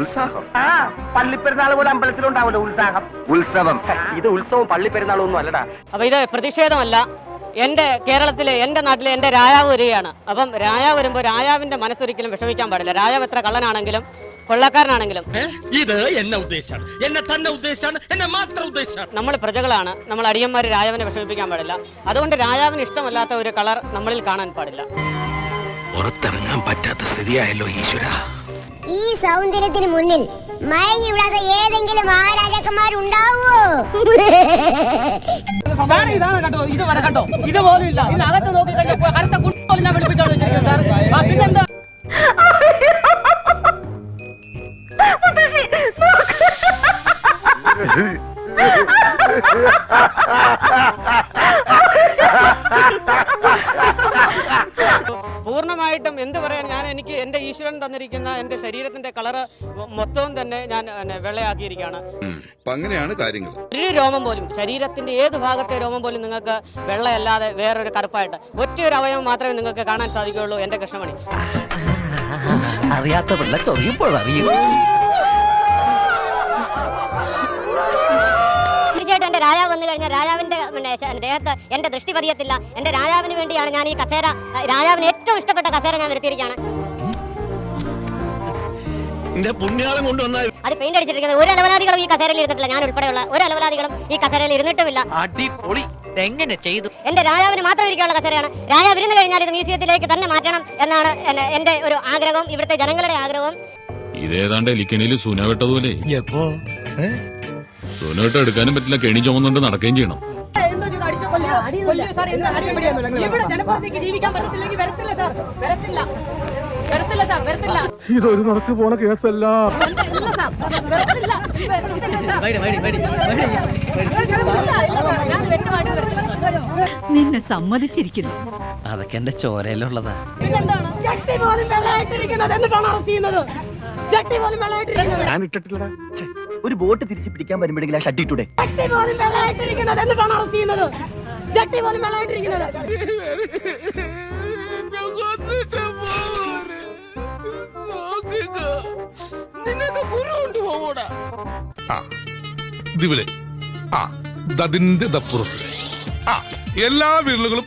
ഉത്സാഹം പള്ളിപ്പെരുന്നാൾ പോലെ അമ്പലത്തിലുണ്ടാവല്ലോ ഉത്സാഹം. ഉത്സവം. ഇത് ഉത്സവം പള്ളിപ്പെരുന്നാളും ഒന്നും അല്ലടാ. അപ്പൊ ഇത് പ്രതിഷേധമല്ല. എന്റെ കേരളത്തിലെ, എന്റെ നാട്ടിലെ എന്റെ രാജാവ് വരികയാണ്. അപ്പം രാജാവ് വരുമ്പോൾ രാജാവിന്റെ മനസ്സൊരിക്കലും വിഷമിക്കാൻ പാടില്ല. രാജാവ് എത്ര കള്ളനാണെങ്കിലും കൊള്ളക്കാരനാണെങ്കിലും ഇത് എന്നെ ഉദ്ദേശാണ്, എന്നെ തന്നെ ഉദ്ദേശാണ്, എന്നെ മാത്രം ഉദ്ദേശാണ്. നമ്മൾ പ്രജകളാണ്, നമ്മൾ അടിയന്മാർ രാജാവിനെ വിഷമിപ്പിക്കാൻ പാടില്ല. അതുകൊണ്ട് രാജാവിന് ഇഷ്ടമല്ലാത്ത ഒരു കളർ നമ്മളിൽ കാണാൻ പാടില്ല. പുറത്തിറങ്ങാൻ പറ്റാത്ത സ്ഥിതിയായല്ലോ ഈശ്വര. ഈ സൗന്ദര്യത്തിന് മുന്നിൽ മയങ്ങി വിടാതെ ഏതെങ്കിലും മഹാരാജാക്കന്മാരുണ്ടാവോ? ഇതാണ് കേട്ടോ, ഇത് വരെ കേട്ടോ, ഇത് പോലും ഇല്ല. ഇതിനകത്ത് നോക്കി കഴിഞ്ഞപ്പോൾ അടുത്ത കുട്ടികളും ഞാൻ വിളിപ്പിച്ചോളൂ സാർ. പിന്നെന്താ പൂർണ്ണമായിട്ടും എന്ത് പറയാൻ, ഞാൻ എനിക്ക് എന്റെ ഈശ്വരൻ തന്നിരിക്കുന്ന എന്റെ ശരീരത്തിന്റെ കളറ് മൊത്തവും തന്നെ ഞാൻ വെള്ളയാക്കിയിരിക്കുകയാണ്. അങ്ങനെയാണ് കാര്യങ്ങൾ. ഒരു രോമം പോലും, ശരീരത്തിന്റെ ഏത് ഭാഗത്തെ രോമം പോലും നിങ്ങൾക്ക് വെള്ളയല്ലാതെ വേറൊരു കറുപ്പായിട്ട് ഒറ്റയൊരു അവയവം മാത്രമേ നിങ്ങൾക്ക് കാണാൻ സാധിക്കുകയുള്ളൂ. എന്റെ കൃഷ്ണമണി അറിയാത്ത പിള്ള ചൊറിയുമ്പോൾ അറിയും. തീർച്ചയായിട്ടും എന്റെ രാജാവ് വന്നു കഴിഞ്ഞാൽ രാജാവിന്റെ ദേഹത്ത് എന്റെ ദൃഷ്ടി പതിയത്തില്ല. എന്റെ രാജാവിന് വേണ്ടിയാണ് ഞാൻ ഈ കസേര, രാജാവിന് ഏറ്റവും ഇഷ്ടപ്പെട്ട കസേര ഞാൻ വരുത്തിയിരിക്കുകയാണ്. പുണ്യാളം കൊണ്ടുവന്ന അത് പെയിന്റ് അടിച്ചിരിക്കുന്നത് ഒരു അലവലാദികളും ഈ കസേരയിൽ ഇരുന്നിട്ടില്ല. ഞാൻ ഉൾപ്പെടെയുള്ള ഒരു അലവലാദികളും ഈ കസേരയിൽ ഇരുന്നിട്ടുമില്ല. അടിപൊളി. എങ്ങനെ ചെയ്തു? എന്റെ രാജാവിന് മാത്രം ഇരിക്കാനുള്ള കസേരയാണ്. രാജാവ് ഇരുന്ന് കഴിഞ്ഞാൽ ഇത് മ്യൂസിയത്തിലേക്ക് തന്നെ മാറ്റണം എന്നാണ് എന്റെ ഒരു ആഗ്രഹവും ഇവിടുത്തെ ജനങ്ങളുടെ ആഗ്രഹവും. ഇതേതാണ്ട് എലിക്കണിയിൽ സുന വെട്ടതുപോലെ. സുന വെട്ട എടുക്കാനും പറ്റില്ല, കെണി ചുമന്നുകൊണ്ട് നടക്കുകയും ചെയ്യണം. ഇതൊരു നടക്ക് പോണ കേസല്ല. നിന്നെ സമ്മതിച്ചിരിക്കുന്നു. അതൊക്കെ എന്റെ ചോരയിലുള്ളതാ. ഞാൻ ഇട്ടിട്ടില്ലടാ. ഒരു ബോട്ട് തിരിച്ചു പിടിക്കാൻ വരുമ്പോഴെങ്കിലും ആ ഷഡ് ഇട്ടൂടെ? ഇതിലെ ദതിന്റെ ദപ്പുറത്ത് എല്ലാ വിരലുകളും